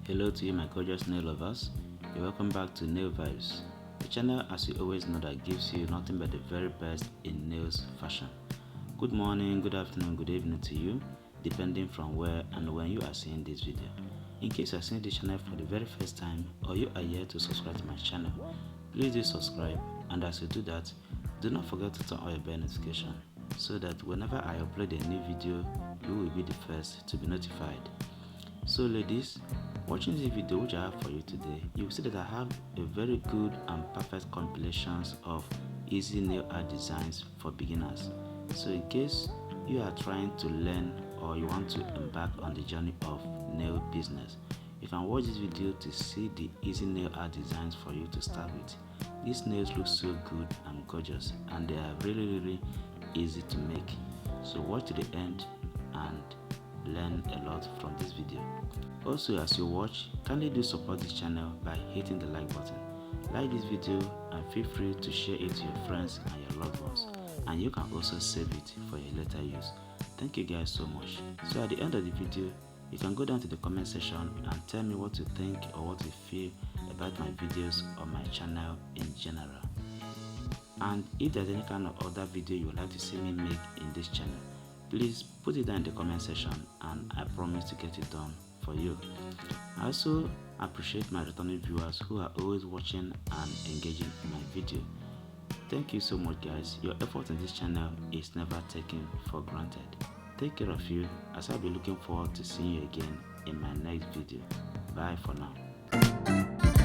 Hello to you my gorgeous nail lovers. You're welcome back to Nail Vibes, the channel as you always know that gives you nothing but the very best in nails fashion. Good morning, good afternoon, good evening to you, depending from where and when you are seeing this video. In case you are seeing this channel for the very first time or you are here to subscribe to my channel, please do subscribe, and as you do that, do not forget to turn on your bell notification so that whenever I upload a new video, you will be the first to be notified. So ladies, watching this video which I have for you today, you will see that I have a very good and perfect compilations of easy nail art designs for beginners. So in case you are trying to learn or you want to embark on the journey of nail business, you can watch this video to see the easy nail art designs for you to start with. These nails look so good and gorgeous, and they are really easy to make. So watch to the end and learn a lot from this video. Also, as you watch, kindly do support this channel by hitting the like button. Like this video and feel free to share it to your friends and your loved ones, and you can also save it for your later use. Thank you guys so much. So at the end of the video, you can go down to the comment section and tell me what you think or what you feel about my videos on my channel in general. And if there's any kind of other video you would like to see me make in this channel, please put it down in the comment section and I promise to get it done for you. I also appreciate my returning viewers who are always watching and engaging in my video. Thank you so much guys. Your effort in this channel is never taken for granted. Take care of you, as I'll be looking forward to seeing you again in my next video. Bye for now.